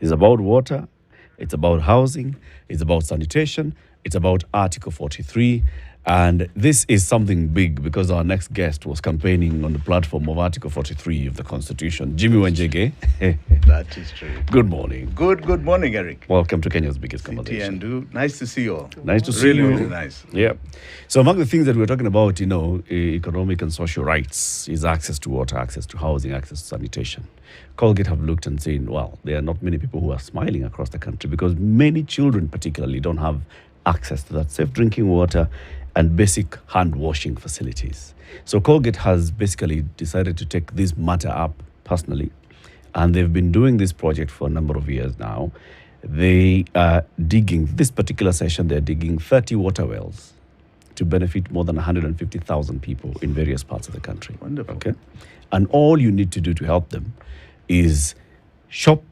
It's about water, it's about housing, it's about sanitation, it's about Article 43. And this is something big because our next guest was campaigning on the platform of Article 43 of the Constitution. Jimmi Wanjigi. That is true. Good morning. Good morning, Eric. Welcome to Kenya's biggest conversation. KTN, nice to see you all. Nice to see really, you. Really nice. Yeah. So among the things that we're talking about, economic and social rights is access to water, access to housing, access to sanitation. Colgate have looked and seen, well, there are not many people who are smiling across the country because many children particularly don't have access to that safe drinking water and basic hand washing facilities. So Colgate has basically decided to take this matter up personally, and they've been doing this project for a number of years now. They are digging, this particular session, they're digging 30 water wells to benefit more than 150,000 people in various parts of the country. Wonderful. Okay? And all you need to do to help them is shop,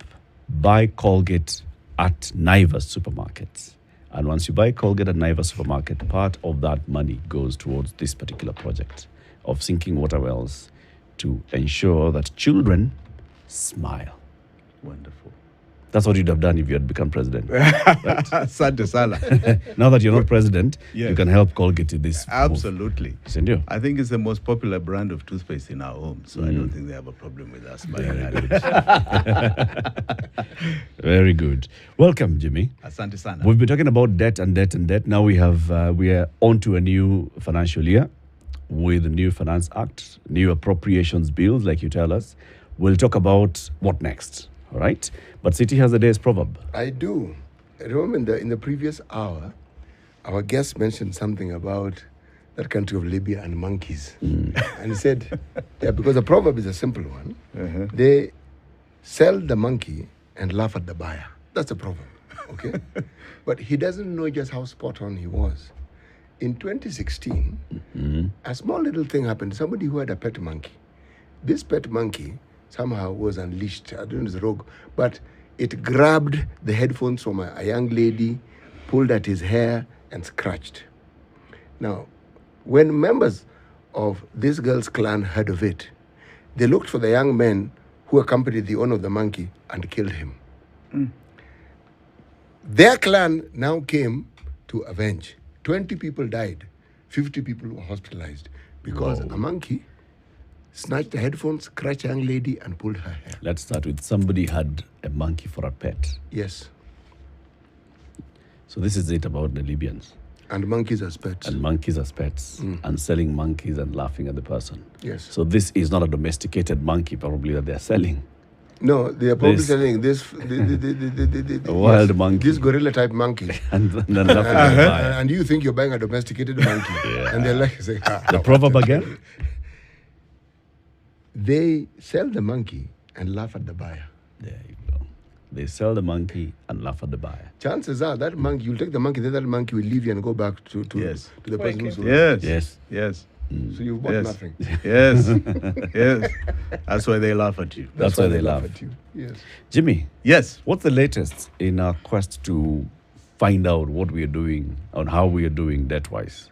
buy Colgate at Naivas supermarkets. And once you buy Colgate at Naivas supermarket, part of that money goes towards this particular project of sinking water wells to ensure that children smile. Wonderful. That's what you'd have done if you had become president. Sante Sala. Now that you're not president, Yes. you can help Colgate in this Absolutely. move. Isn't you? I think it's the most popular brand of toothpaste in our home, so I don't think they have a problem with us. Very good. Welcome, Jimmy. Asante Sana. We've been talking about debt and debt and debt. Now we are on to a new financial year with the new Finance Act, new appropriations bills, like you tell us. We'll talk about what next, all right? But City has a day's proverb. I do. Remember in the previous hour, our guest mentioned something about that country of Libya and monkeys. And he said, yeah, because the proverb is a simple one. They sell the monkey and laugh at the buyer. That's the proverb, okay? But he doesn't know just how spot on he was. In 2016, a small little thing happened. Somebody who had a pet monkey. This pet monkey somehow was unleashed. I don't know if it's a rogue, but it grabbed the headphones from a young lady, pulled at his hair, and scratched. Now, when members of this girl's clan heard of it, they looked for the young men who accompanied the owner of the monkey and killed him. Their clan now came to avenge. 20 people died, 50 people were hospitalized because a monkey snatched the headphones, scratched a young lady, and pulled her hair. Let's start with somebody had a monkey for a pet. Yes. So this is it about the Libyans. And monkeys as pets. And monkeys as pets. And selling monkeys and laughing at the person. Yes. So this is not a domesticated monkey probably that they're selling. No, they are probably This- selling this A wild monkey. This gorilla type monkey. And then laughing at the buyer. And you think you're buying a domesticated monkey. And they're like saying, The proverb again? They sell the monkey and laugh at the buyer. There you go. They sell the monkey and laugh at the buyer. Chances are that monkey, you'll take the monkey, then that monkey will leave you and go back to Yes. the person who's Yes. Yes. Yes. So you've bought Yes. nothing. Yes. Yes. That's why they laugh at you. That's why they laugh. at you. Yes. Jimmy, Yes. what's the latest in our quest to find out what we are doing and how we are doing debt-wise?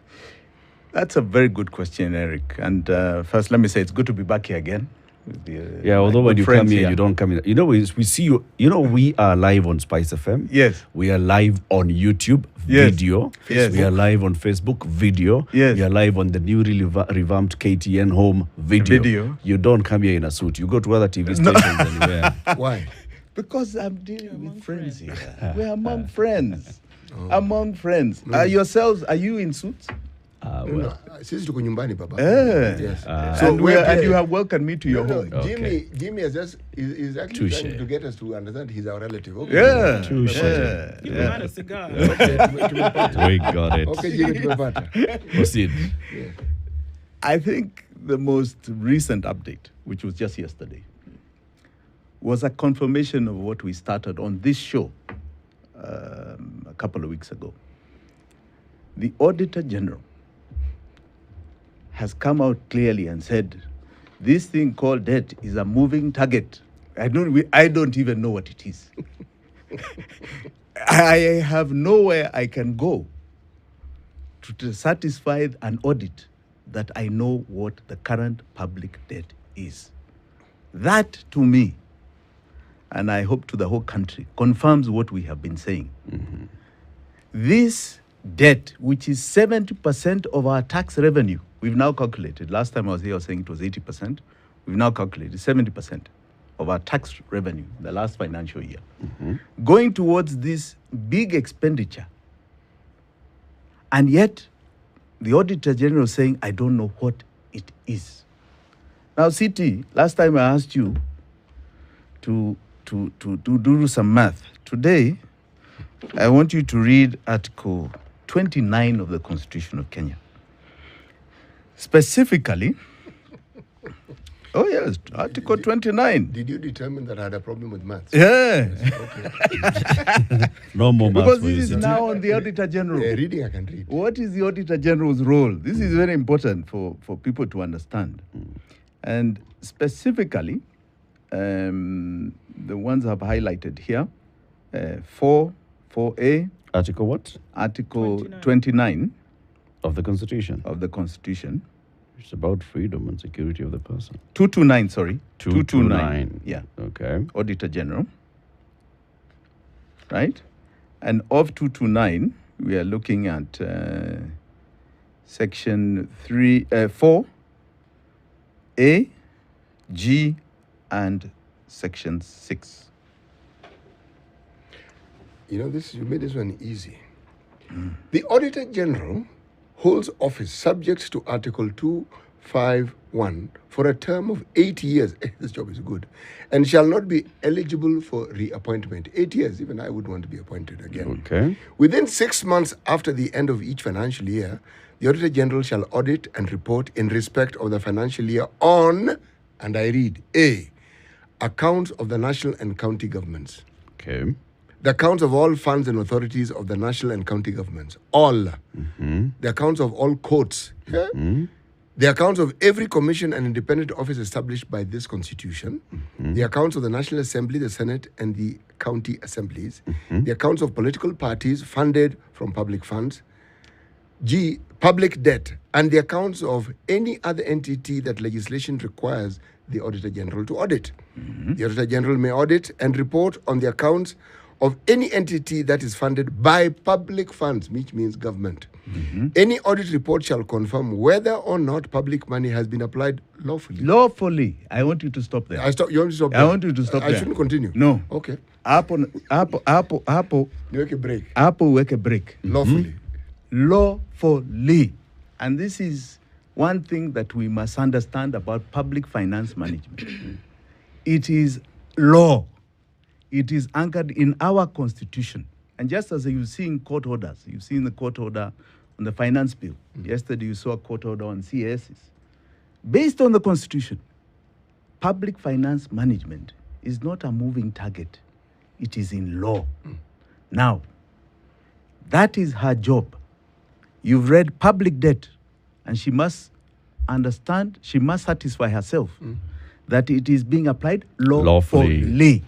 That's a very good question, Eric. And first, let me say it's good to be back here again. With the, Yeah, although my when good you come friends here, you don't come in. You know, we see you. You know, we are live on Spice FM. Yes. We are live on YouTube Yes. video. Yes. We are live on Facebook video. Yes. We are live on the newly revamped KTN Home video. Video. You don't come here in a suit. You go to other TV stations anywhere. Why? Because I'm dealing with friends here. We're among friends. Among friends. Yourselves, are you in suits? No, sisi tuko nyumbani, Papa. Yes. So and you have welcomed me to your No, home. Jimmy has just is actually Touche. trying to get us to understand he's our relative. Okay. Yeah. Touche. Yeah. Give a man a cigar. Okay, tumepata. We got it. Okay, Jimmy, tumepata. Proceed. I think the most recent update, which was just yesterday, was a confirmation of what we started on this show a couple of weeks ago. The Auditor General has come out clearly and said, this thing called debt is a moving target. I don't even know what it is. I have nowhere I can go to satisfy an audit that I know what the current public debt is. That, to me, and I hope to the whole country, confirms what we have been saying. This debt, which is 70% of our tax revenue, we've now calculated. Last time I was here, I was saying it was 80%. We've now calculated 70% of our tax revenue the last financial year, going towards this big expenditure. And yet, the Auditor General is saying, I don't know what it is. Now, CT, last time I asked you to do some math. Today, I want you to read Article 29 of the Constitution of Kenya. Specifically, oh yes, Article 29. Did you determine that I had a problem with maths? Yeah. Okay. No more maths Because for this you, is City. now on the Auditor General. Reading I can read. What is the Auditor General's role? This is very important for people to understand. And specifically, the ones I've highlighted here, 4A, Article what? Article 29 Of the Constitution. of the Constitution. It's about freedom and security of the person. 229, sorry. 229. Yeah. Okay. Auditor General. Right? And of 229, we are looking at section 4, A, G, and section 6. You know, you made this one easy. The Auditor General holds office subject to Article 251 for a term of 8 years. This job is good. And shall not be eligible for reappointment. 8 years, even I would want to be appointed again. Okay. Within 6 months after the end of each financial year, the Auditor General shall audit and report in respect of the financial year on, and I read, A, accounts of the national and county governments. Okay. The accounts of all funds and authorities of the national and county governments. All. The accounts of all courts. Yeah? The accounts of every commission and independent office established by this constitution. The accounts of the National Assembly, the Senate, and the county assemblies. The accounts of political parties funded from public funds. G, public debt. And the accounts of any other entity that legislation requires the Auditor General to audit. The Auditor General may audit and report on the accounts of any entity that is funded by public funds, which means government. Any audit report shall confirm whether or not public money has been applied lawfully. Lawfully. I want you to stop there. You want to stop there? I want you to stop I there. shouldn't continue. No. Okay. Apple, Make a break. wake a break. Lawfully. Lawfully. And this is one thing that we must understand about public finance management. It is law. It is anchored in our constitution. And just as you see in court orders, you've seen the court order on the finance bill. Yesterday you saw a court order on CASs. Based on the constitution, public finance management is not a moving target. It is in law. Now, that is her job. You've read public debt, and she must understand, she must satisfy herself that it is being applied lawfully.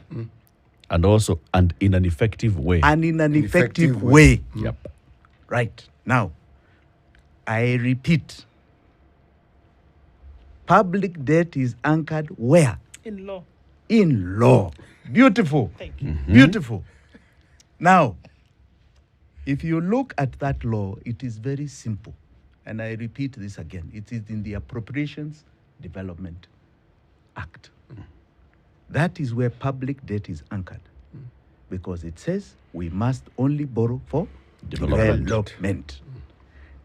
And also, and in an effective way. And in an effective way. Yep. Right. Now, I repeat, public debt is anchored where? In law. In law. Beautiful. Thank you. Beautiful. Now, if you look at that law, it is very simple. And I repeat this again. It is in the Appropriations Development Act. That is where public debt is anchored. Because it says we must only borrow for development.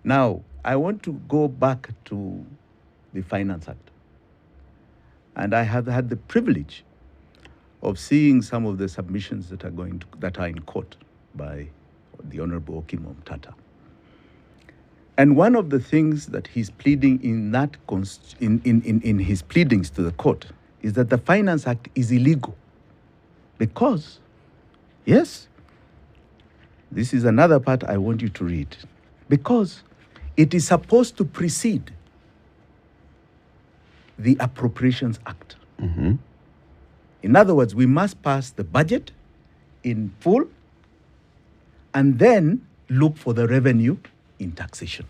Now, I want to go back to the Finance Act. And I have had the privilege of seeing some of the submissions that are in court by the Honorable Okimo Mtata. And one of the things that he's pleading in that in his pleadings to the court is that the Finance Act is illegal. Because, yes, this is another part I want you to read. Because it is supposed to precede the Appropriations Act. In other words, we must pass the budget in full and then look for the revenue in taxation.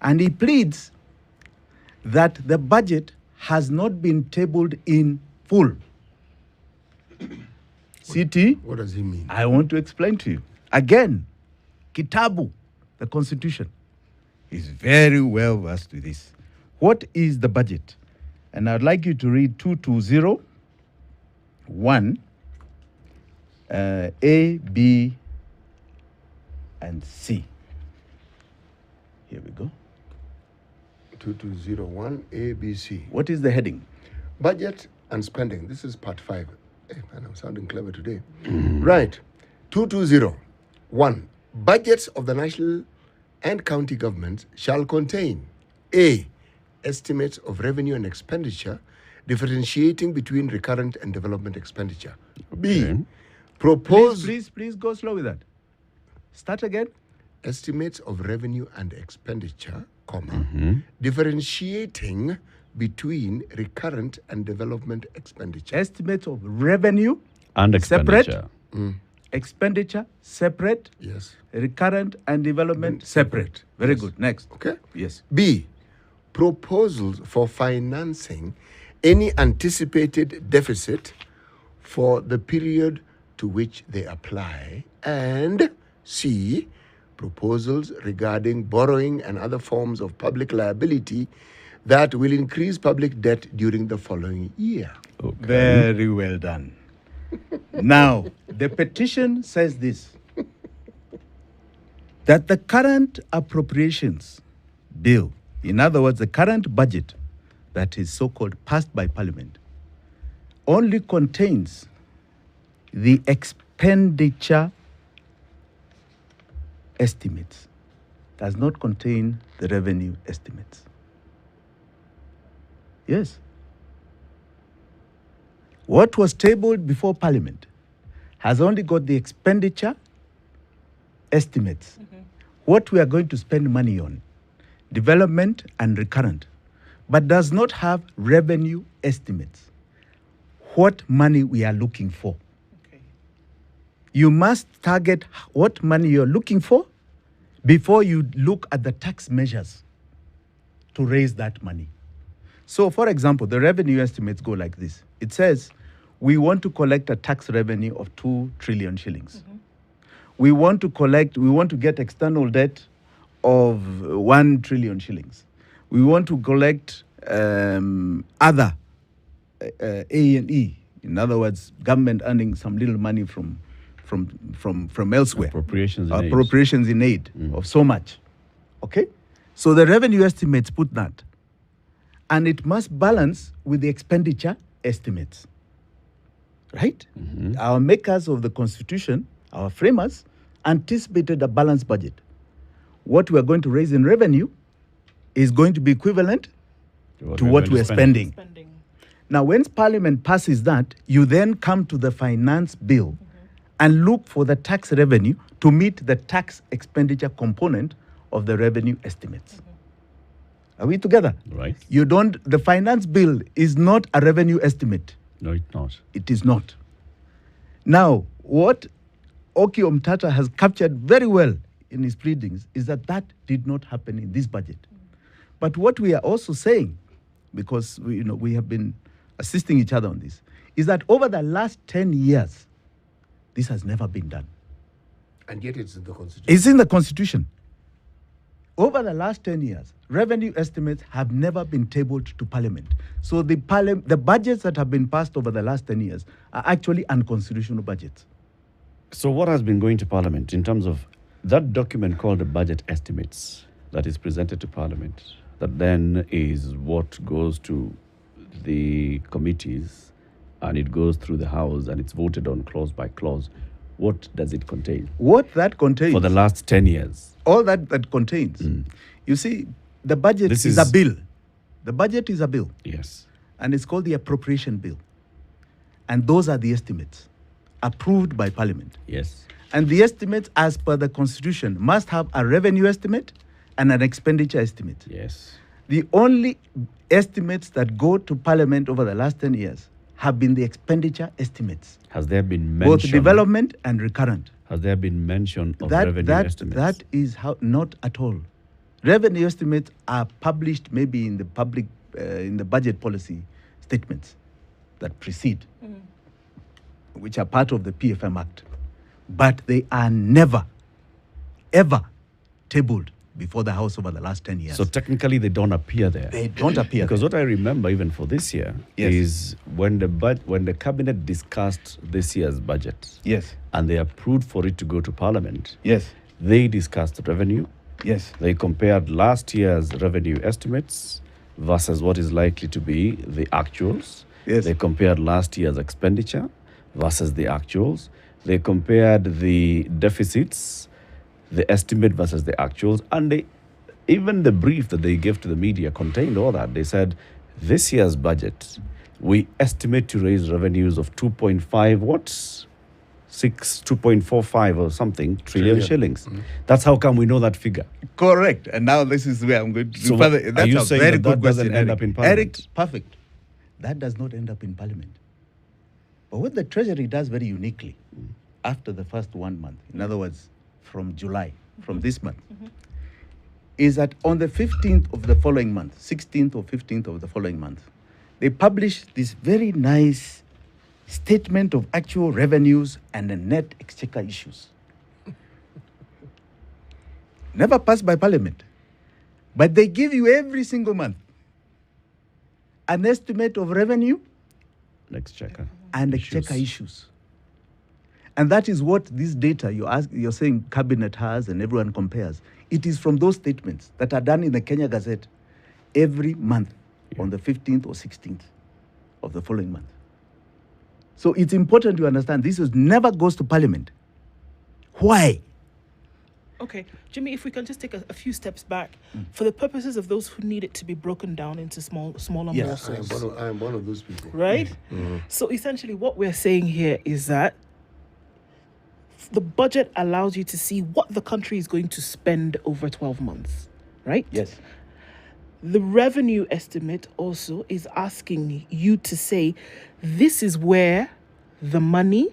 And he pleads that the budget has not been tabled in full. CT, What does he mean? I want to explain to you. Again, Kitabu, the Constitution, is very well versed with this. What is the budget? And I'd like you to read 2201, A, B, and C. Here we go. 2201 ABC. What is the heading? Budget and spending. This is part 5. Hey, man, I'm sounding clever today. Right. 2201. Budgets of the national and county governments shall contain A. Estimates of revenue and expenditure, differentiating between recurrent and development expenditure. B. Okay. Propose Please go slow with that. Start again. estimates of revenue and expenditure, comma, differentiating between recurrent and development expenditure. Estimates of revenue And separate, expenditure. expenditure separate, Yes. recurrent and development separate. Very good. Next. Okay. Yes. B. Proposals for financing any anticipated deficit for the period to which they apply. And C. Proposals regarding borrowing and other forms of public liability that will increase public debt during the following year. Okay. Very well done. Now, the petition says this, that the current appropriations bill, in other words, the current budget that is so-called passed by Parliament, only contains the expenditure estimates, does not contain the revenue estimates. Yes. What was tabled before Parliament has only got the expenditure estimates. What we are going to spend money on, development and recurrent, but does not have revenue estimates. What money we are looking for. Okay. You must target what money you're looking for before you look at the tax measures to raise that money. So, for example, the revenue estimates go like this. It says, we want to collect a tax revenue of 2 trillion shillings. We want to get external debt of 1 trillion shillings. We want to collect other A&E, in other words, government earning some little money from elsewhere. Appropriations in aid. in aid of so much. Okay? So the revenue estimates put that. And it must balance with the expenditure estimates. Right? Our makers of the Constitution, our framers, anticipated a balanced budget. What we are going to raise in revenue is going to be equivalent to what we are spending. Now, when Parliament passes that, you then come to the finance bill and look for the tax revenue to meet the tax expenditure component of the revenue estimates. Are we together? Right. The finance bill is not a revenue estimate. No, it's not. It is not. Now, what Oki Omtata has captured very well in his pleadings is that did not happen in this budget. But what we are also saying, because we have been assisting each other on this, is that over the last 10 years, this has never been done. And yet it's in the Constitution. It's in the Constitution. Over the last 10 years, revenue estimates have never been tabled to Parliament. So the budgets that have been passed over the last 10 years are actually unconstitutional budgets. So what has been going to Parliament in terms of that document called the budget estimates that is presented to Parliament, that then is what goes to the committees and it goes through the House and it's voted on clause by clause. What does it contain? What that contains... For the last 10 years. All that contains. You see, the budget is a bill. The budget is a bill. Yes. And it's called the appropriation bill. And those are the estimates approved by Parliament. Yes. And the estimates, as per the Constitution, must have a revenue estimate and an expenditure estimate. Yes. The only estimates that go to Parliament over the last 10 years have been the expenditure estimates. Has there been mention? Both development and recurrent. Has there been mention of revenue estimates? That is how, not at all. Revenue estimates are published maybe in the public, in the budget policy statements that precede. which are part of the PFM Act, but they are never, ever tabled before the House over the last 10 years. So technically, they don't appear there. They don't appear Because there. what I remember, even for this year, Yes. is when the cabinet discussed this year's budget, Yes, and they approved for it to go to Parliament, yes, they discussed revenue. yes, They compared last year's revenue estimates versus what is likely to be the actuals. Yes. They compared last year's expenditure versus the actuals. They compared the deficits, the estimate versus the actuals. And even the brief that they gave to the media contained all that. They said, this year's budget, we estimate to raise revenues of 2.45 or something trillion shillings. That's how come we know that figure. correct. And now this is where I'm going to So further. are That's you a saying very that good that doesn't question, end Eric. up in Parliament? Eric, perfect. That does not end up in Parliament. But what the Treasury does very uniquely after the first 1 month, in other words, from July, from this month, is that on the 15th of the following month, 16th or 15th of the following month, they publish this very nice statement of actual revenues and the net exchequer issues. Never passed by Parliament. But they give you every single month an estimate of revenue Next checker. and exchequer issues. And that is what this data you're saying cabinet has and everyone compares. It is from those statements that are done in the Kenya Gazette every month on the 15th or 16th of the following month. So it's important to understand this never goes to Parliament. Why? Okay, Jimmy, if we can just take a few steps back, for the purposes of those who need it to be broken down into smaller Yes. morsels, I am one of those people. right? So essentially what we're saying here is that the budget allows you to see what the country is going to spend over 12 months, right? Yes. The revenue estimate also is asking you to say, this is where the money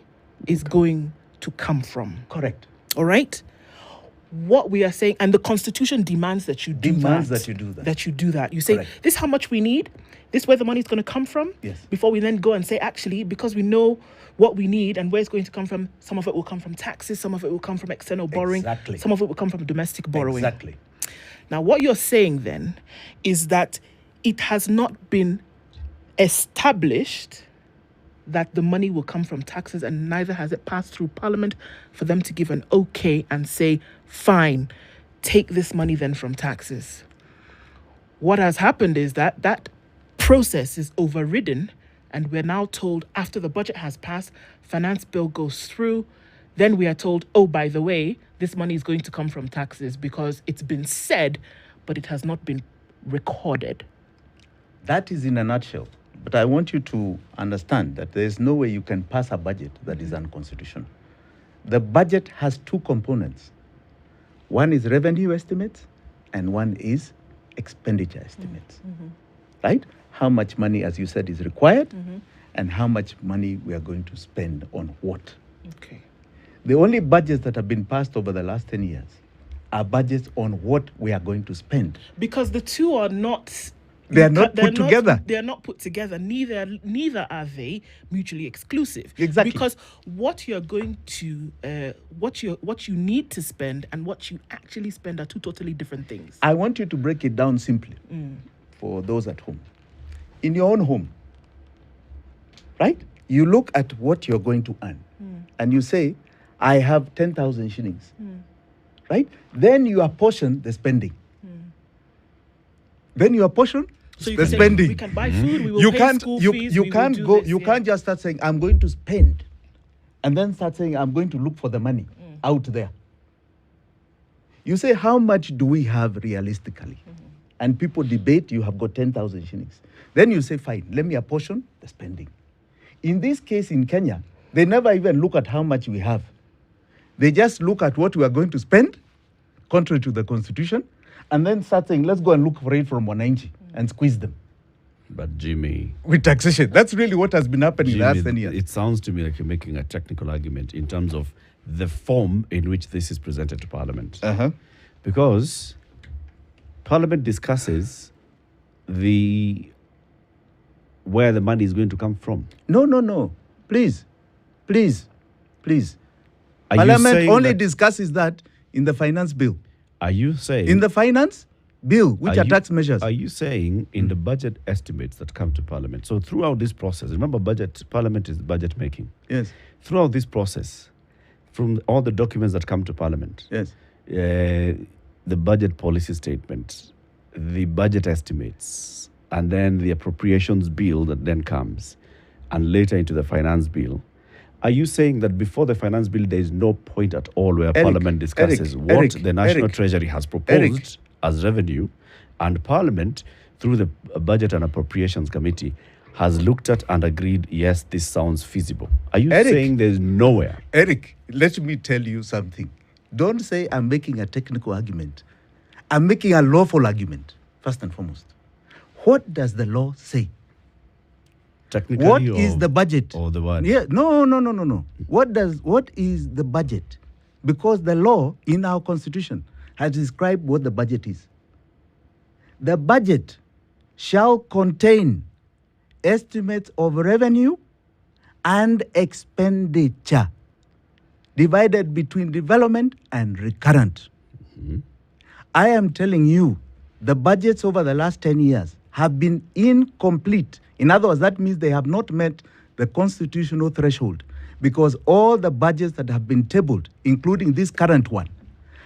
is going to come from. Correct. All right? What we are saying, and the Constitution demands that you do Demands that. that you do that. That you do that. You say, Correct. this is how much we need. This is where the money is going to come from. Yes. Before we then go and say, actually, because we know what we need and where it's going to come from, some of it will come from taxes, some of it will come from external borrowing, Exactly. some of it will come from domestic borrowing. Exactly. Now, what you're saying then is that it has not been established that the money will come from taxes, and neither has it passed through Parliament for them to give an okay and say, fine, take this money then from taxes. What has happened is that that process is overridden, and we're now told after the budget has passed, finance bill goes through, then we are told, oh, by the way, this money is going to come from taxes because it's been said, but it has not been recorded. That is in a nutshell. But I want you to understand that there is no way you can pass a budget that is unconstitutional. The budget has two components. One is revenue estimates and one is expenditure estimates. Right? How much money, as you said, is required and how much money we are going to spend on what. Okay. The only budgets that have been passed over the last 10 years are budgets on what we are going to spend. Because the two are not... They are not put together. They are not put together. Neither are they mutually exclusive. Exactly. Because what you're going to, what you need to spend and what you actually spend are two totally different things. I want you to break it down simply for those at home. In your own home, right? You look at what you're going to earn and you say, I have 10,000 shillings, right? Then you apportion the spending. Then you apportion So you the can say, spending. we can buy food, we will You pay can't, school you, fees, you we will can't do go, this, you yeah. can't just start saying, I'm going to spend, and then start saying, I'm going to look for the money out there. You say, how much do we have realistically? And people debate, you have got 10,000 shillings. Then you say, fine, let me apportion the spending. In this case in Kenya, they never even look at how much we have. They just look at what we are going to spend, contrary to the Constitution, and then start saying, let's go and look for it from Wananchi and squeeze them. But Jimmy, With taxation. That's really what has been happening in the last 10 years. it sounds to me like you're making a technical argument in terms of the form in which this is presented to Parliament. Because Parliament discusses where the money is going to come from. No. Please. Please. Are you Parliament saying only that- discusses that in the finance bill. Are you saying In the finance bill, which are tax measures. Are you saying in the budget estimates that come to Parliament? So throughout this process, remember, Parliament is budget making. Yes. Throughout this process, from all the documents that come to Parliament, Yes. the budget policy statement, the budget estimates, and then the appropriations bill that then comes, and later into the finance bill. Are you saying that before the finance bill, there is no point at all where Parliament discusses what the National Treasury has proposed as revenue, and Parliament, through the Budget and Appropriations Committee, has looked at and agreed, yes, this sounds feasible? Are you saying there's nowhere? Eric, let me tell you something. Don't say I'm making a technical argument. I'm making a lawful argument, first and foremost. What does the law say? Technically, What is the budget? Or the one? Yeah, no. What is the budget? Because the law in our constitution has described what the budget is. The budget shall contain estimates of revenue and expenditure divided between development and recurrent. Mm-hmm. I am telling you, the budgets over the last 10 years have been incomplete. In other words, that means they have not met the constitutional threshold, because all the budgets that have been tabled, including this current one,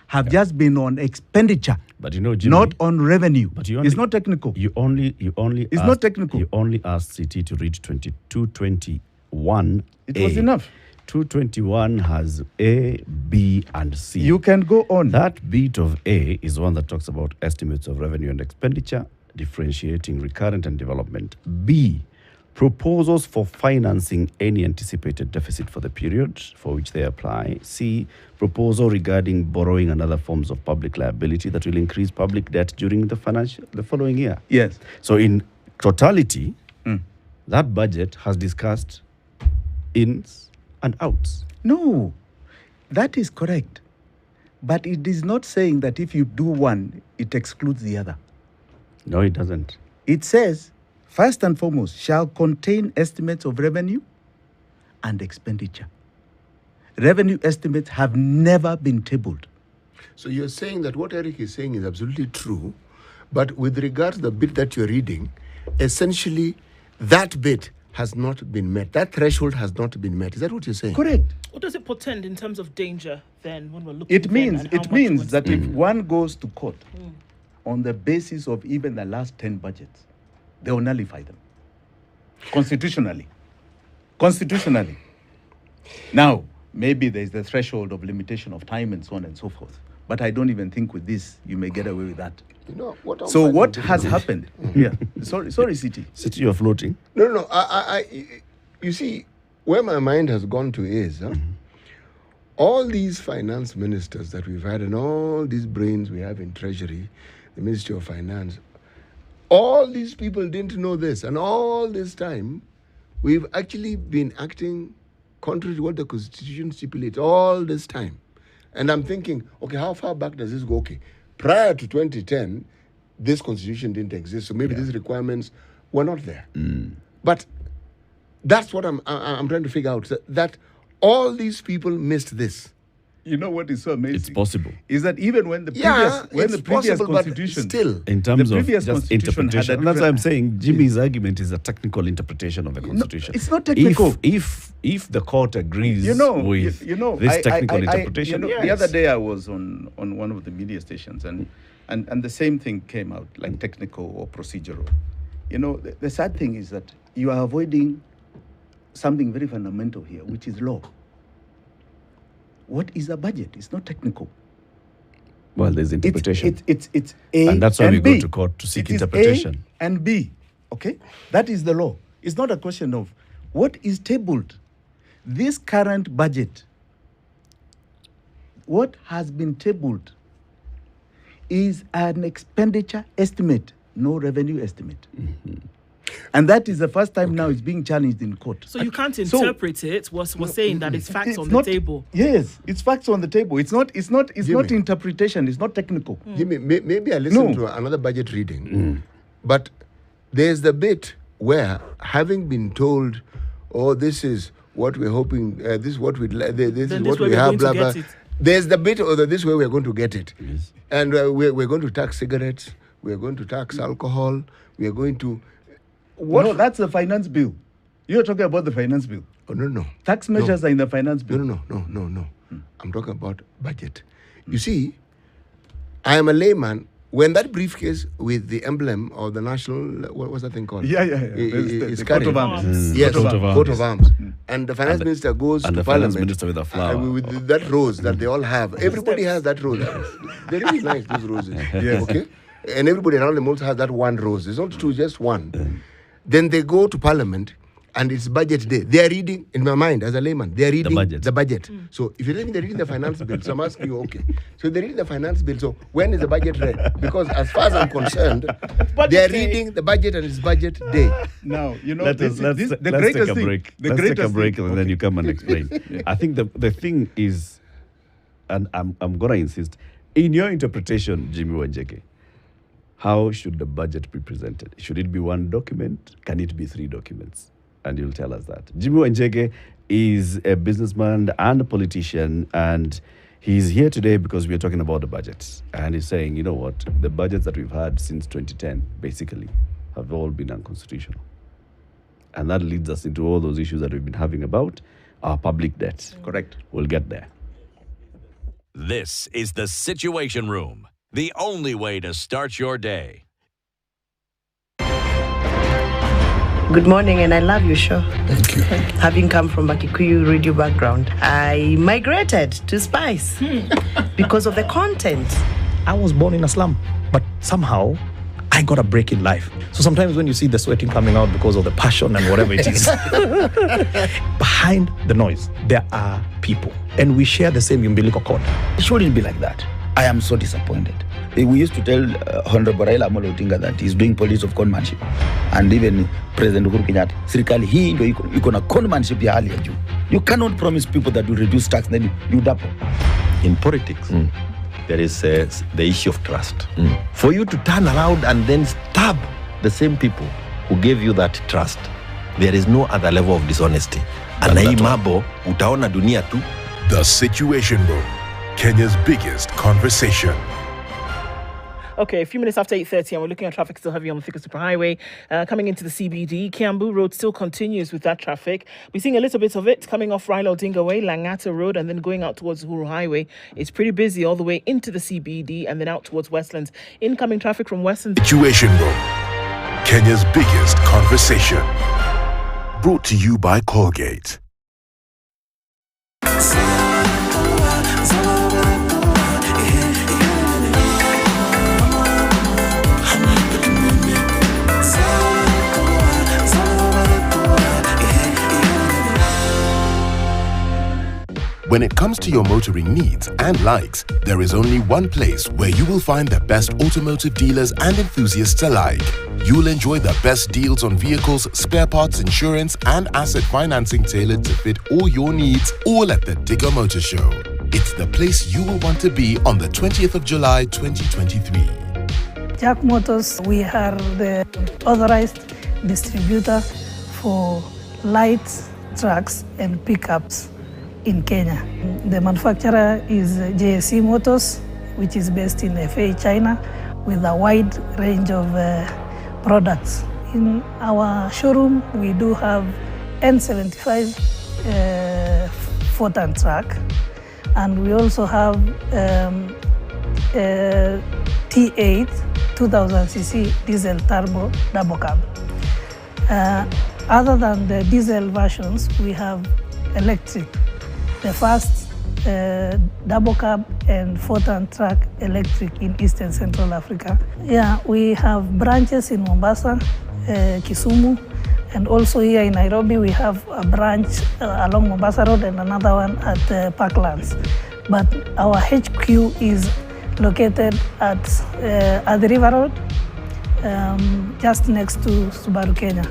have just been on expenditure, but Jimmi, not on revenue. But it's not technical. You only. It's asked, not technical. You only asked CT to read 2221. It was enough. 221 has A, B, and C. You can go on. That bit of A is one that talks about estimates of revenue and expenditure, differentiating recurrent and development. B, proposals for financing any anticipated deficit for the period for which they apply. C, proposal regarding borrowing and other forms of public liability that will increase public debt during the following year. Yes. So in totality, that budget has discussed ins and outs. No, that is correct. But it is not saying that if you do one, it excludes the other. No, it doesn't. It says, first and foremost, shall contain estimates of revenue and expenditure. Revenue estimates have never been tabled. So you're saying that what Eric is saying is absolutely true, but with regard to the bit that you're reading, essentially that bit has not been met. That threshold has not been met. Is that what you're saying? Correct. What does it portend in terms of danger then when we're looking? It means that if one goes to court Mm. on the basis of even the last 10 budgets, they will nullify them. Constitutionally. Now, maybe there's the threshold of limitation of time and so on and so forth. But I don't even think with this you may get away with that. You know, what I'm So finding what difficult- has happened? Yeah. Sorry, City. City, you're floating. No. You see, where my mind has gone to is, all these finance ministers that we've had and all these brains we have in Treasury, the Ministry of Finance, all these people didn't know this. And all this time, we've actually been acting contrary to what the Constitution stipulates all this time. And I'm thinking, okay, how far back does this go? Okay, prior to 2010, this Constitution didn't exist, so maybe these requirements were not there. But that's what I'm trying to figure out, that all these people missed this. You know what is so amazing? It's possible. Is that even when the previous constitution, still, In terms The of previous just constitution had a interpretation. And that's why I'm different- saying Jimmy's argument is a technical interpretation of the Constitution. it's not technical. If the court agrees you know, with this this technical interpretation, The other day I was on one of the media stations and the same thing came out, like technical or procedural. You know, the sad thing is that you are avoiding something very fundamental here, which is law. What is a budget? It's not technical. well, there's interpretation. It's A And that's why we B. go to court to seek It is interpretation. A and B. Okay? That is the law. It's not a question of what is tabled. This current budget, what has been tabled is an expenditure estimate, no revenue estimate. And that is the first time now it's being challenged in court. So you can't So- interpret it. We're saying that it's facts It's on not- the table. Yes, it's facts on the table. It's not Jimmy. interpretation. It's not technical. Jimmy, maybe I listened No. to another budget reading, but there's the bit where, having been told, oh, this is what we're hoping, this is what this Then is this what way we we're have, going to blah, blah. get it. There's the bit of this way we're going to get it. Yes. And we're going to tax cigarettes, we're going to tax alcohol, we are going to... No, that's the finance bill. You're talking about the finance bill. Oh, no. Tax measures are in the finance bill. No. I'm talking about budget. You see, I am a layman. When that briefcase with the emblem or the national, what was that thing called? Yeah. It's The coat carried. of arms. Yes, Coat of arms. coat of arms. And the finance minister goes and to the finance parliament. minister with a flower. With that rose that they all have. Everybody has that rose. They're really nice, those roses. Yes. Okay? And everybody around them also has that one rose. It's not two, just one. Then they go to parliament and it's budget day. They are reading, in my mind, as a layman, they are reading budget. the budget. So if you're telling me they're reading the finance bill, so I'm asking you, okay. So they're reading the finance bill. So when is the budget read? Because as far as I'm concerned, they are reading the budget and it's budget day. Now, you know, Let's take a break. Let's take a break and then you come and explain. I think the thing is, and I'm going to insist, in your interpretation, Jimmi Wanjigi, how should the budget be presented? Should it be one document? Can it be 3 documents? And you'll tell us that. Jimmi Wanjigi is a businessman and a politician, and he's here today because we're talking about the budget. And he's saying, you know what, the budgets that we've had since 2010, basically, have all been unconstitutional. And that leads us into all those issues that we've been having about our public debt. Correct. We'll get there. This is the Situation Room, the only way to start your day. Good morning, and I love your show. Thank you. Having come from a Kikuyu radio background, I migrated to Spice because of the content. I was born in a slum, but somehow I got a break in life. So sometimes when you see the sweating coming out because of the passion and whatever it is, behind the noise, there are people. And we share the same umbilical cord. It shouldn't be like that. I am so disappointed. We used to tell Honorable Raila Amolo Odinga that he's doing politics of conmanship. And even President Uhuru Kenyatta, serikali hii ndio iko na conmanship ya hali ya juu. You cannot promise people that you reduce tax, then you double. In politics, there is the issue of trust. For you to turn around and then stab the same people who gave you that trust, there is no other level of dishonesty. And hii mambo utaona dunia tu. The Situation Room, Kenya's biggest conversation. Okay, a few minutes after 8:30, and we're looking at traffic still heavy on the Thika Superhighway. Coming into the CBD, Kiambu Road still continues with that traffic. We're seeing a little bit of it coming off Raila Odinga Way, Langata Road, and then going out towards Uhuru Highway. It's pretty busy all the way into the CBD and then out towards Westlands. Incoming traffic from Westlands. Situation Room, Kenya's biggest conversation. Brought to you by Colgate. When it comes to your motoring needs and likes, there is only one place where you will find the best automotive dealers and enthusiasts alike. You'll enjoy the best deals on vehicles, spare parts, insurance, and asset financing tailored to fit all your needs, all at the Digger Motor Show. It's the place you will want to be on the 20th of July, 2023. Jack Motors, we are the authorized distributor for light trucks and pickups in Kenya. The manufacturer is JSC Motors, which is based in FA, China, with a wide range of products. In our showroom, we do have N75 4-ton truck, and we also have T8 2000cc diesel turbo double cab. Other than the diesel versions, we have electric. The first double cab and 4-ton truck electric in Eastern Central Africa. Yeah, we have branches in Mombasa, Kisumu, and also here in Nairobi we have a branch along Mombasa Road and another one at Parklands. But our HQ is located at the River Road, just next to Subaru Kenya.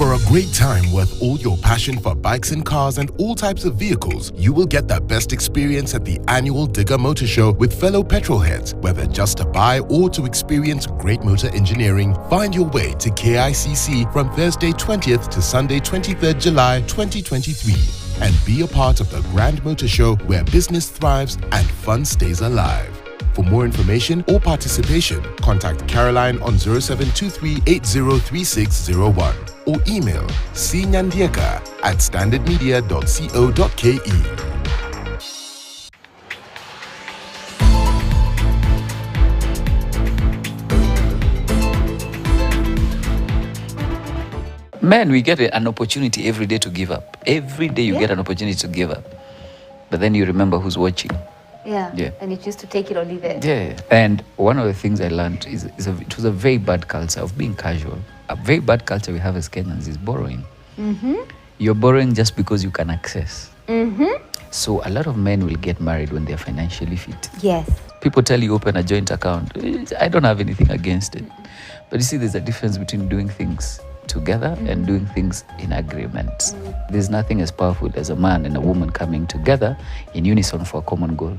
For a great time worth all your passion for bikes and cars and all types of vehicles, you will get the best experience at the annual Digger Motor Show with fellow petrolheads. Whether just to buy or to experience great motor engineering, find your way to KICC from Thursday 20th to Sunday 23rd July 2023 and be a part of the Grand Motor Show where business thrives and fun stays alive. For more information or participation, contact Caroline on 0723803601 or email cnyandieka@standardmedia.co.ke. Man, we get an opportunity every day to give up. Every day you get an opportunity to give up. But then you remember who's watching. Yeah. And you choose to take it or leave it. Yeah. And one of the things I learned it was a very bad culture of being casual. A very bad culture we have as Kenyans is borrowing. Mm-hmm. You're borrowing just because you can access. Mm-hmm. So a lot of men will get married when they're financially fit. Yes. People tell you open a joint account. I don't have anything against it. But you see, there's a difference between doing things together and doing things in agreement. There's nothing as powerful as a man and a woman coming together in unison for a common goal.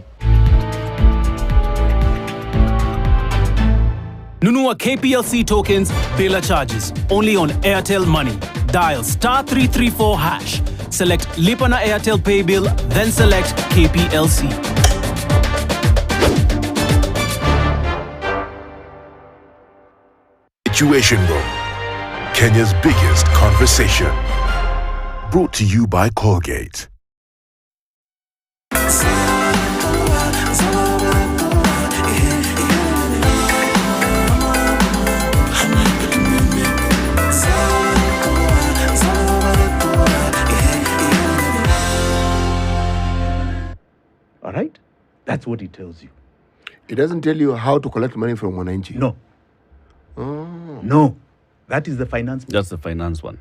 Nunua KPLC tokens, Bela charges, only on Airtel Money. Dial *334#. Select Lipa na Airtel Pay Bill, then select KPLC. Situation Room, Kenya's biggest conversation. Brought to you by Colgate. All right? That's what it tells you. It doesn't tell you how to collect money from Wananchi. No. Oh. No. That is the finance. That's the finance one.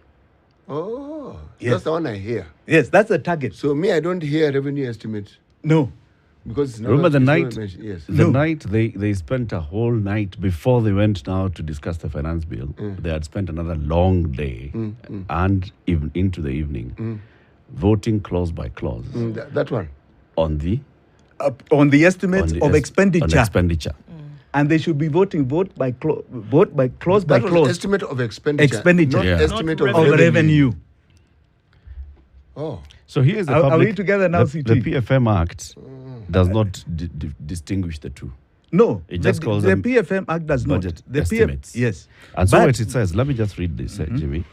Oh. Yes. That's the one I hear. Yes, that's the target. So me, I don't hear revenue estimate. No. Because it's Remember the night? Yes. The night they spent a whole night before they went now to discuss the finance bill. They had spent another long day and even into the evening voting clause by clause That one. On the estimates of expenditure. On expenditure. And they should be voting vote by clause by clause. Estimate of expenditure. Expenditure. Not estimate Not of revenue. Oh. So here's the Are we together now, the CT? PFM Act does not distinguish the two. No, It just calls the them PFM Act does not. budget The estimates. yes. And so But- what it says, let me just read this, Jimmy.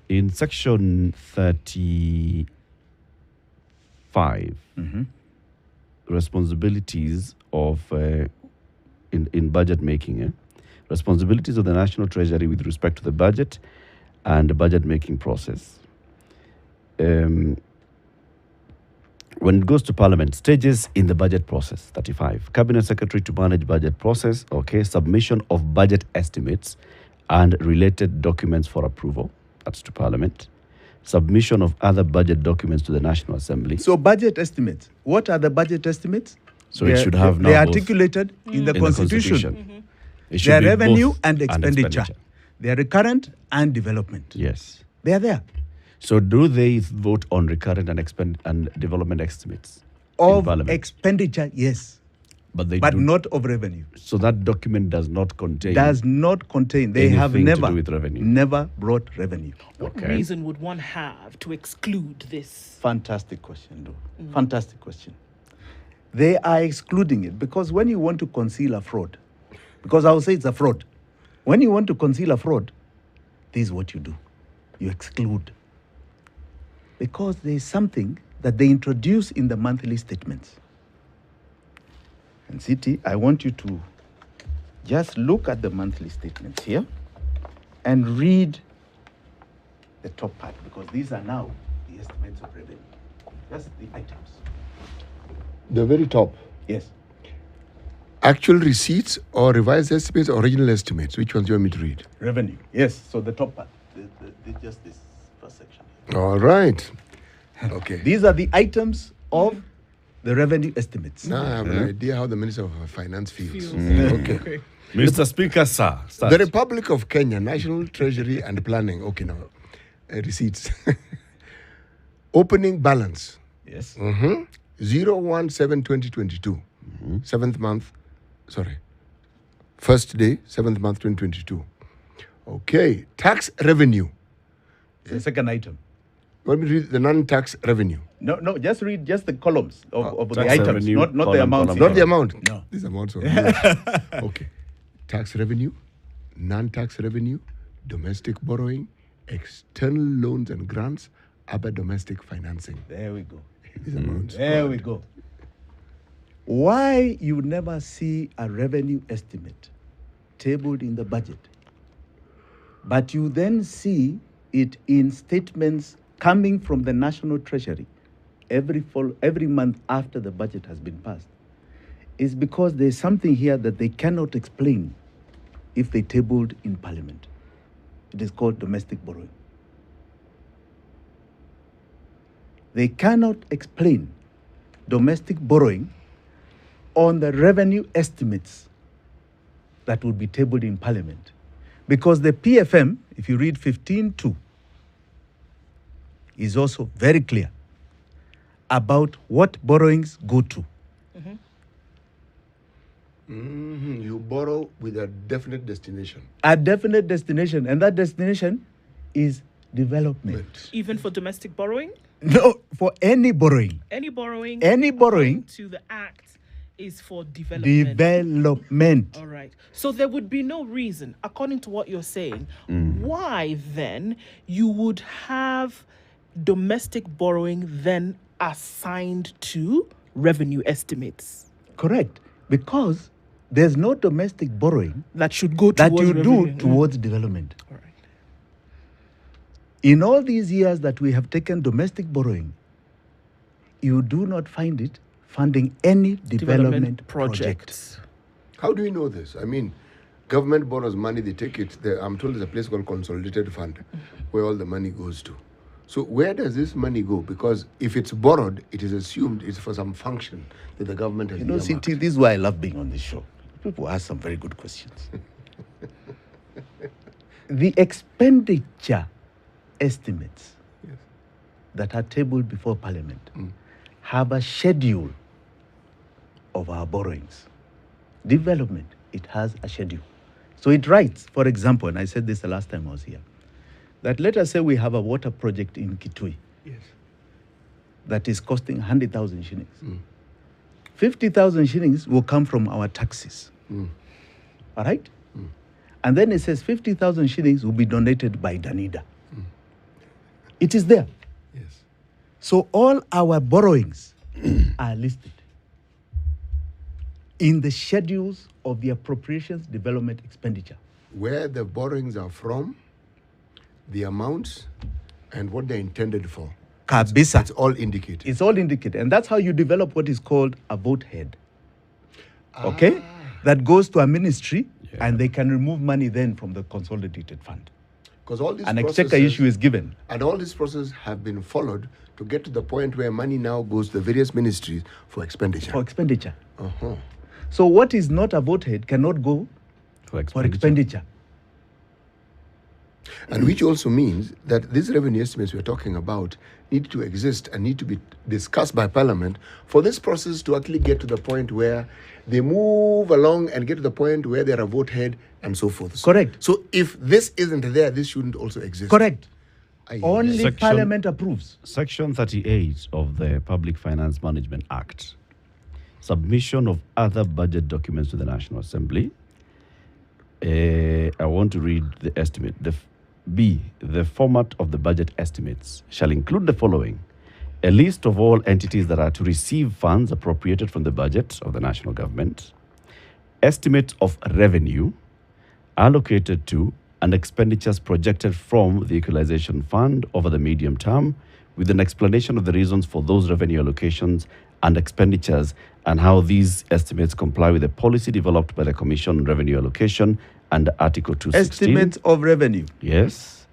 In section 35, responsibilities of in budget making, responsibilities of the National Treasury with respect to the budget and the budget making process. When it goes to Parliament, stages in the budget process, 35. Cabinet Secretary to manage budget process, submission of budget estimates and related documents for approval, that's to Parliament. Submission of other budget documents to the National Assembly. So budget estimates. What are the budget estimates? So it should have now They are both articulated in the Constitution. It should They are be revenue both and expenditure. They are recurrent and development. Yes. They are there. So do they vote on recurrent and development estimates in Of Parliament? expenditure, yes. But they But do, not of revenue. So that document does not contain. Does not contain. They have anything to never do with revenue. never brought revenue. What reason would one have to exclude this? Fantastic question, though. Fantastic question. They are excluding it because when you want to conceal a fraud, because I will say it's a fraud. When you want to conceal a fraud, this is what you do. You exclude. Because there is something that they introduce in the monthly statements. And CT, I want you to just look at the monthly statements here and read the top part, because these are now the estimates of revenue. That's the items. The very top. Yes. Actual receipts or revised estimates or original estimates? Which ones do you want me to read? Revenue. Yes. So the top part. Just this first section. All right. Okay. These are the items of the revenue estimates. Now I have an idea how the Minister of Finance feels. Okay. Mr. Speaker, sir. The Republic of Kenya, National Treasury and Planning. Okay, now. receipts. Opening balance. Yes. 017-2022. Seventh month. Sorry. First day, 7th month, 2022. Okay. Tax revenue. The second item. Let me read the non-tax revenue. No, just read just the columns of the tax items, revenue, not the column, amount. column, Not the amount. No. These amounts are okay. Tax revenue, non-tax revenue, domestic borrowing, external loans and grants, other domestic financing. There we go. These amounts. There we go. Why you never see a revenue estimate tabled in the budget, but you then see it in statements coming from the National Treasury every month after the budget has been passed, is because there's something here that they cannot explain if they tabled in Parliament. It is called domestic borrowing. They cannot explain domestic borrowing on the revenue estimates that would be tabled in Parliament. Because the PFM, if you read 15.2, is also very clear about what borrowings go to. You borrow with a definite destination. A definite destination, and that destination is development. Even for domestic borrowing? No, for any borrowing. Any borrowing? Any borrowing to the Act is for development. Development. All right. So there would be no reason, according to what you're saying, why then you would have domestic borrowing then assigned to revenue estimates. Correct. Because there's no domestic borrowing that should go that towards you revenue. do towards development. All right. In all these years that we have taken domestic borrowing, you do not find it funding any development projects. How do we know this? I mean, government borrows money, they take it. I'm told there's a place called Consolidated Fund where all the money goes to. So where does this money go? Because if it's borrowed, it is assumed it's for some function that the government has earmarked. CT, this is why I love being on this show. People ask some very good questions. The expenditure estimates that are tabled before Parliament have a schedule of our borrowings. Development, it has a schedule. So it writes, for example, and I said this the last time I was here, that let us say we have a water project in Kitui that is costing 100,000 shillings. 50,000 shillings will come from our taxes. All right? And then it says 50,000 shillings will be donated by Danida. It is there. Yes. So all our borrowings are listed in the schedules of the appropriations development expenditure. Where the borrowings are from, the amounts, and what they're intended for. Kabisa. It's all indicated. It's all indicated. And that's how you develop what is called a vote head. Okay? That goes to a ministry, and they can remove money then from the consolidated fund. Because all these an exchequer issue is given. And all these processes have been followed to get to the point where money now goes to the various ministries for expenditure. For expenditure. So what is not a vote head cannot go for expenditure. And which also means that these revenue estimates we're talking about need to exist and need to be discussed by Parliament for this process to actually get to the point where they move along and get to the point where they're a vote head and so forth. Correct. So if this isn't there, this shouldn't also exist. Correct. Only Parliament approves. Section 38 of the Public Finance Management Act. Submission of other budget documents to the National Assembly. I want to read the estimate. B, the format of the budget estimates shall include the following: a list of all entities that are to receive funds appropriated from the budget of the national government, estimate of revenue allocated to and expenditures projected from the equalization fund over the medium term, with an explanation of the reasons for those revenue allocations and expenditures and how these estimates comply with the policy developed by the Commission on Revenue Allocation under Article 216. Estimates of revenue. Yes.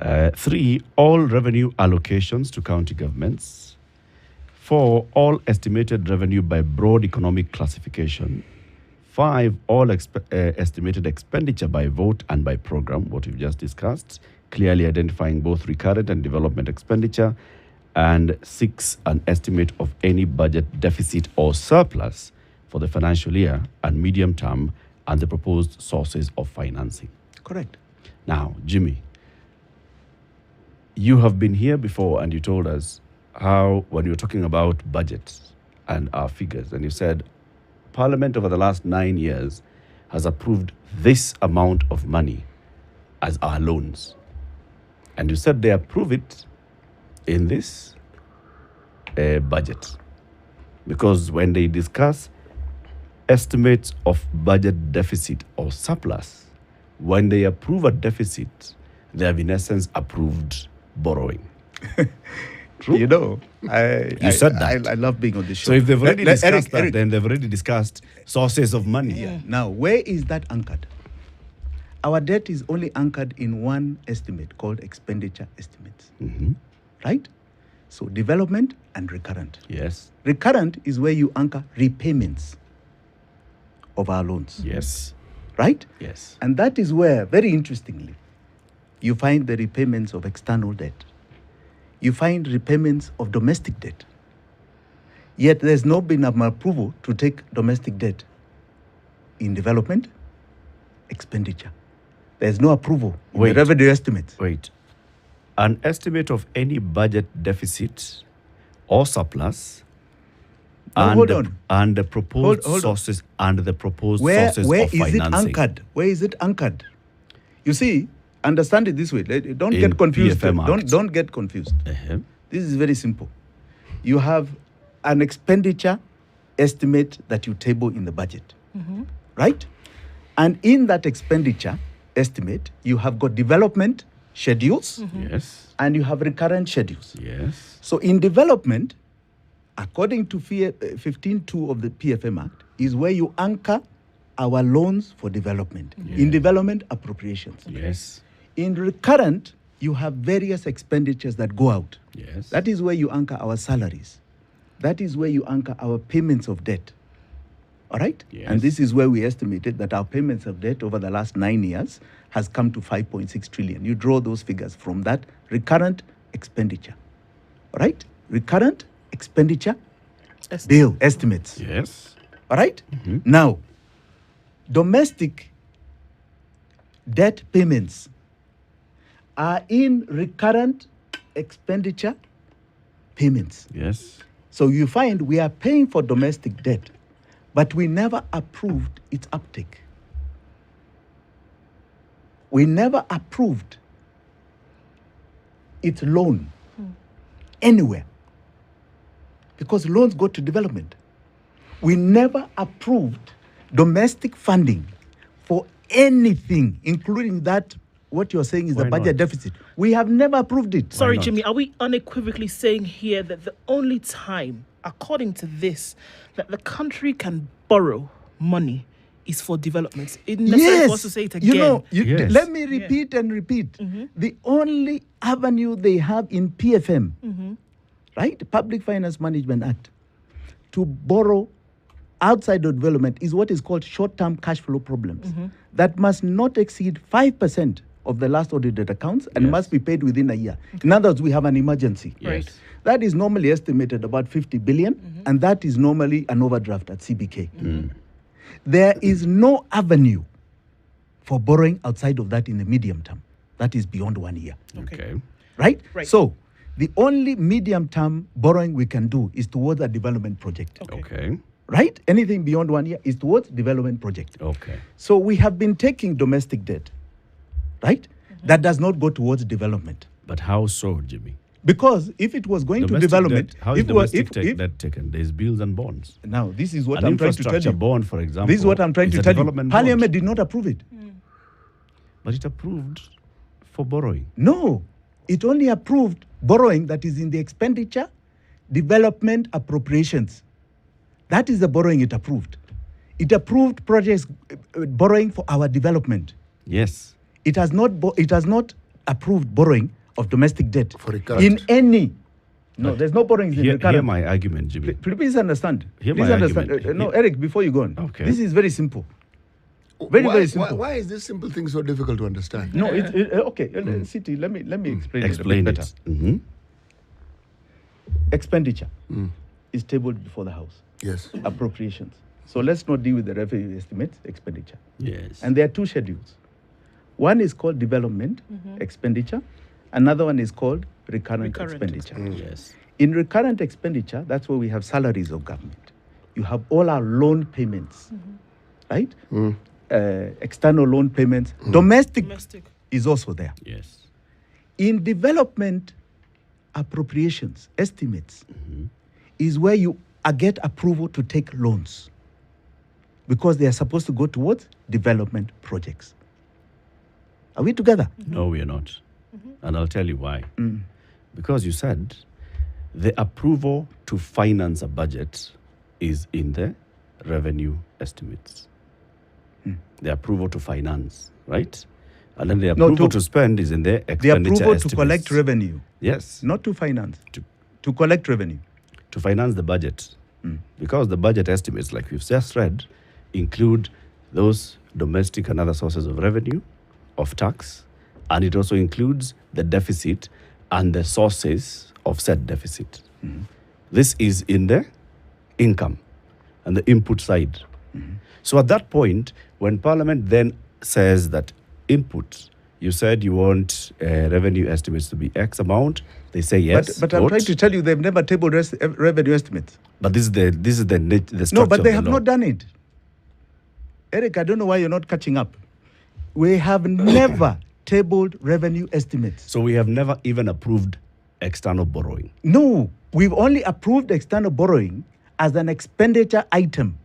3, all revenue allocations to county governments. 4, all estimated revenue by broad economic classification. 5, all estimated expenditure by vote and by program, what we've just discussed. clearly identifying both recurrent and development expenditure, and 6, an estimate of any budget deficit or surplus for the financial year and medium term, and the proposed sources of financing. Correct. Now, Jimmi, you have been here before and you told us how, when you were talking about budgets and our figures, and you said Parliament over the last 9 years has approved this amount of money as our loans. And you said they approve it in this budget. Because when they discuss estimates of budget deficit or surplus, when they approve a deficit, they have in essence approved borrowing. True. You know, You said that. I love being on this show. So if they've already discussed Eric, that, then they've already discussed sources of money. Yeah. Now, where is that anchored? Our debt is only anchored in one estimate called expenditure estimates. Right? So development and recurrent. Yes. Recurrent is where you anchor repayments of our loans. Yes. Right? Yes. And that is where, very interestingly, you find the repayments of external debt. You find repayments of domestic debt. Yet there's not been an approval to take domestic debt in development expenditure. There's no approval in the revenue estimates. Wait. An estimate of any budget deficit or surplus and the proposed sources and the proposed sources where of financing. Where is it anchored? Where is it anchored? You see, understand it this way. Don't get confused. Don't get confused. This is very simple. You have an expenditure estimate that you table in the budget, right? And in that expenditure estimate, you have got development schedules, yes, and you have recurrent schedules. Yes. So in development, according to 15.2 of the PFM Act, is where you anchor our loans for development. In development appropriations. Yes. In recurrent, you have various expenditures that go out. Yes. That is where you anchor our salaries. That is where you anchor our payments of debt. All right? Yes. And this is where we estimated that our payments of debt over the last 9 years has come to 5.6 trillion. You draw those figures from that recurrent expenditure. All right? Recurrent expenditure bill estimates. Yes. All right? Now, domestic debt payments are in recurrent expenditure payments. Yes. So you find we are paying for domestic debt, but we never approved its uptake. We never approved its loan anywhere, because loans go to development. We never approved domestic funding for anything, including that, what you're saying is the budget deficit. We have never approved it. Sorry, Jimmy, are we unequivocally saying here that the only time, according to this, that the country can borrow money is for developments? It necessarily wants to say it again. You know, let me repeat and repeat. The only avenue they have in PFM, right, the Public Finance Management Act, to borrow outside of development is what is called short-term cash flow problems that must not exceed 5% of the last audited accounts and must be paid within a year. In other words, we have an emergency. Right. That is normally estimated about 50 billion, and that is normally an overdraft at CBK. There is no avenue for borrowing outside of that in the medium term. That is beyond 1 year. Okay. Right? So, the only medium term borrowing we can do is towards a development project. Okay. Right? Anything beyond 1 year is towards development project. Okay. So we have been taking domestic debt, right? That does not go towards development. But how so, Jimmy? Because if it was going Domestic to development, debt, how is domestic debt taken? There's bills and bonds. Now, this is what An I'm trying to tell infrastructure you. bond, for example. This is what I'm trying is to a tell you. development Parliament bond. did not approve it. But it approved for borrowing. No, it only approved borrowing that is in the expenditure, development appropriations. That is the borrowing it approved. It approved projects borrowing for our development. Yes. It has not approved borrowing of domestic debt for recurrent. in any. No, there's no borrowing in recurrent. Hear my argument, Jimmy. Please understand. Hear Please my understand. argument. No, Eric, before you go on. Okay. This is very simple. Very, why, very simple. Why is this simple thing so difficult to understand? No, okay. City, let me explain it a Explain bit it. better. Expenditure is tabled before the House. Yes. Appropriations. So let's not deal with the revenue estimates, expenditure. Yes. And there are two schedules. One is called development expenditure. Another one is called recurrent expenditure. Yes. In recurrent expenditure, that's where we have salaries of government. You have all our loan payments, right? External loan payments. Domestic is also there. Yes. In development appropriations, estimates, is where you get approval to take loans because they are supposed to go towards development projects. Are we together? No, we are not. And I'll tell you why. Because you said the approval to finance a budget is in the revenue estimates. The approval to finance, right? And then the approval to spend is in the expenditure The approval estimates. to collect revenue. Yes. Not to finance. To collect revenue. To finance the budget. Because the budget estimates, like we've just read, include those domestic and other sources of revenue, of tax, and it also includes the deficit and the sources of said deficit. This is in the income and the input side. So at that point, when Parliament then says that input, you said you want revenue estimates to be X amount, they say yes. But I'm trying to tell you they've never tabled revenue estimates. But this is the structure. No, but they of have the law. not done it. Eric, I don't know why you're not catching up. We have never tabled revenue estimates. So we have never even approved external borrowing. No, we've only approved external borrowing as an expenditure item,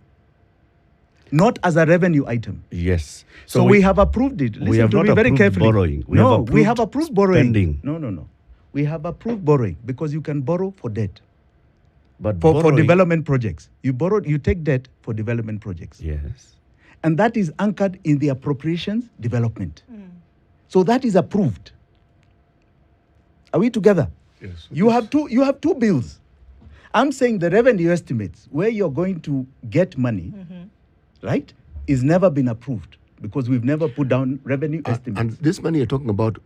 not as a revenue item. Yes. So we have approved it. Listen we have to not me very approved carefully. borrowing. We have approved borrowing. Spending. No. We have approved borrowing because you can borrow for debt. But For development projects. You take debt for development projects. Yes. And that is anchored in the appropriations development. So that is approved. Are we together? Yes. You have two bills. I'm saying the revenue estimates where you're going to get money, right, is never been approved because we've never put down revenue estimates. And this money you're talking about,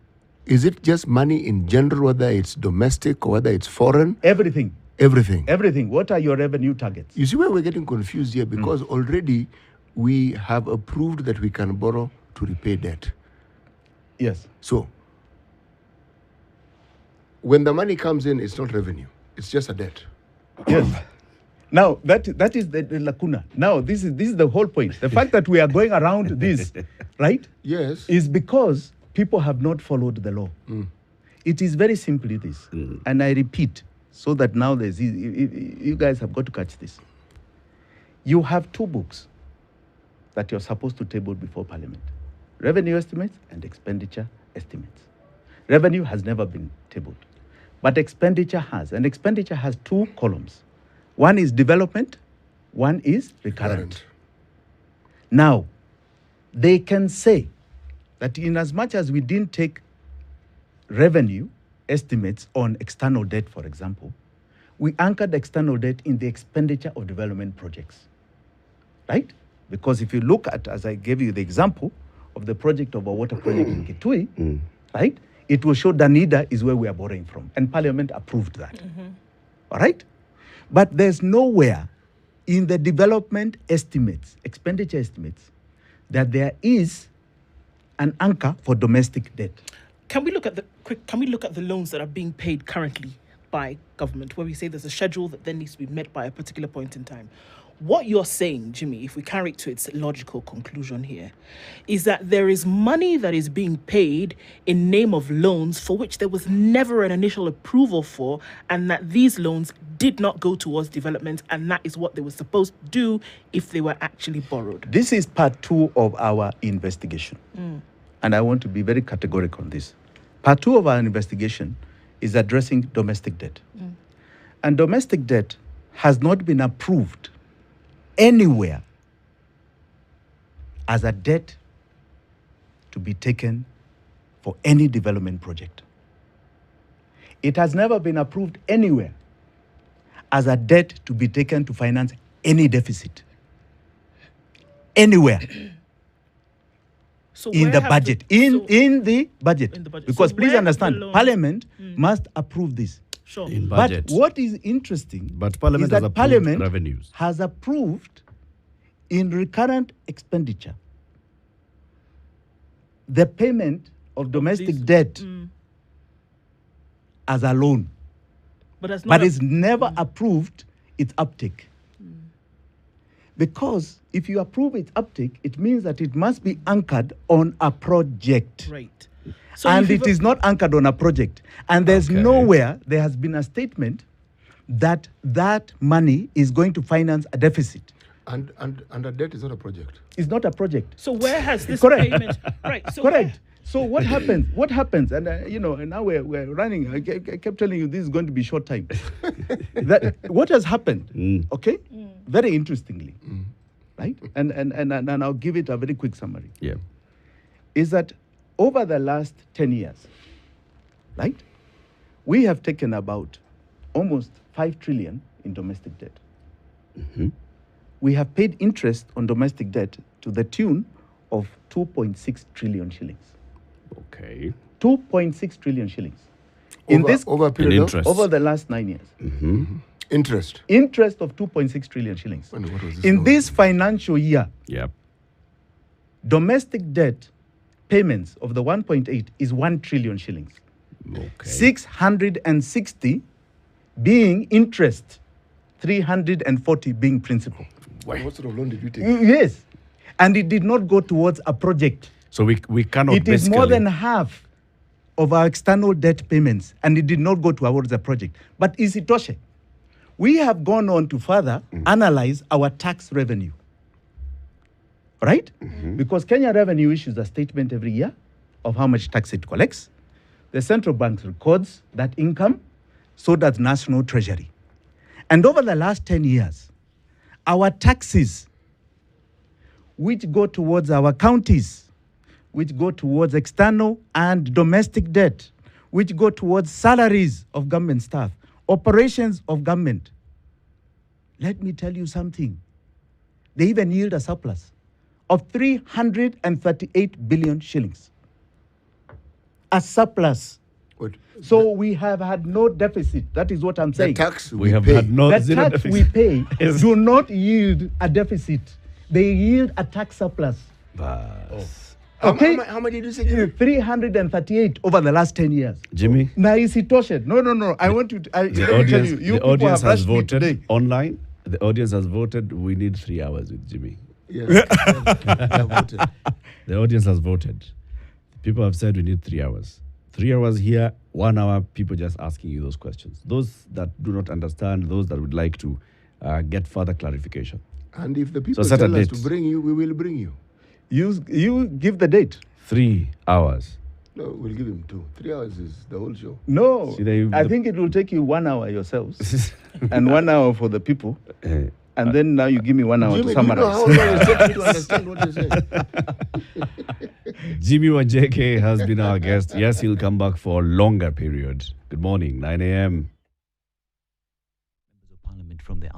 is it just money in general, whether it's domestic or whether it's foreign? Everything. Everything. What are your revenue targets? You see where we're getting confused here because already we have approved that we can borrow to repay debt. Yes. So, when the money comes in, it's not revenue. It's just a debt. Yes. Now, that is the lacuna. Now, this is the whole point. The fact that we are going around this, right? Yes. Is because people have not followed the law. It is very simply this. And I repeat, so that now you guys have got to catch this. You have two books that you're supposed to table before Parliament. Revenue estimates and expenditure estimates. Revenue has never been tabled, but expenditure has. And expenditure has two columns. One is development, one is recurrent. Now, they can say that in as much as we didn't take revenue estimates on external debt, for example, we anchored external debt in the expenditure of development projects, right? Because if you look at, as I gave you the example of the project of a water project in Kitui, right? It will show Danida is where we are borrowing from. And Parliament approved that. All right? But there's nowhere in the development estimates, expenditure estimates, that there is an anchor for domestic debt. Can we look at the loans that are being paid currently by government, where we say there's a schedule that then needs to be met by a particular point in time? What you're saying, Jimmy, if we carry it to its logical conclusion here, is that there is money that is being paid in name of loans for which there was never an initial approval for, and that these loans did not go towards development, and that is what they were supposed to do if they were actually borrowed. This is part 2 of our investigation. And I want to be very categorical on this. Part 2 of our investigation is addressing domestic debt. And domestic debt has not been approved anywhere as a debt to be taken for any development project. It has never been approved anywhere as a debt to be taken to finance any deficit. Anywhere. in the budget. In the budget. Because So please where understand, alone- Parliament must approve this. Sure. In But budget. what is interesting But Parliament is that has approved Parliament revenues. has approved in recurrent expenditure the payment of domestic debt as a loan, But has but not it's never approved its uptake. Because if you approve its uptake, it means that it must be anchored on a project. Right. And if it is not anchored on a project. And there's nowhere there has been a statement that that money is going to finance a deficit. And a debt is not a project. It's not a project. So where has this Correct. payment? Right. So Correct. So what happens? What happens? And and now we're running. I kept telling you this is going to be short time. That what has happened? Okay, very interestingly, right? And I'll give it a very quick summary. Yeah. Is that over the last 10 years, right? We have taken about almost 5 trillion in domestic debt. We have paid interest on domestic debt to the tune of 2.6 trillion shillings. Okay. 2.6 trillion shillings. In this over a period of interest. over the last 9 years. interest. Interest of 2.6 trillion shillings. And what was this In number? this financial year, Yep. domestic debt payments of the 1.8 is 1 trillion shillings. Okay. 660 being interest, 340 being principal. What sort of loan did you take? Yes. And it did not go towards a project. So we cannot It is more basically- than half of our external debt payments, and it did not go towards a project. But Isitoshe, we have gone on to further analyze our tax revenue. Right? Because Kenya Revenue issues a statement every year of how much tax it collects. The central bank records that income, so does National Treasury. And over the last 10 years, our taxes, which go towards our counties, which go towards external and domestic debt, which go towards salaries of government staff, operations of government. Let me tell you something. They even yield a surplus of 338 billion shillings. A surplus. What? So we have had no deficit. That is what I'm saying. The tax we have had no The zero tax deficit. we pay do not yield a deficit. They yield a tax surplus. Okay? How much did you say? 338 over the last 10 years. Jimmy, Now is it toshed? No. I want to. Let me tell you. You the people audience have has rushed me voted today. online. The audience has voted. We need 3 hours with Jimmy. Yes. I voted. The audience has voted. People have said we need 3 hours. 3 hours here, 1 hour, people just asking you those questions. Those that do not understand, those that would like to get further clarification. And if the people set a tell us date. to bring you, we will bring you. You give the date. 3 hours. No, we'll give him 2. 3 hours is the whole show. No, See, I think it will take you 1 hour yourselves and 1 hour for the people. And then now you give me 1 hour Jimmy, to do you know summarize. how long it takes me to understand what you're saying? Jimmy Wanjigi has been our guest. Yes, he'll come back for a longer period. Good morning, 9 a.m. Parliament from the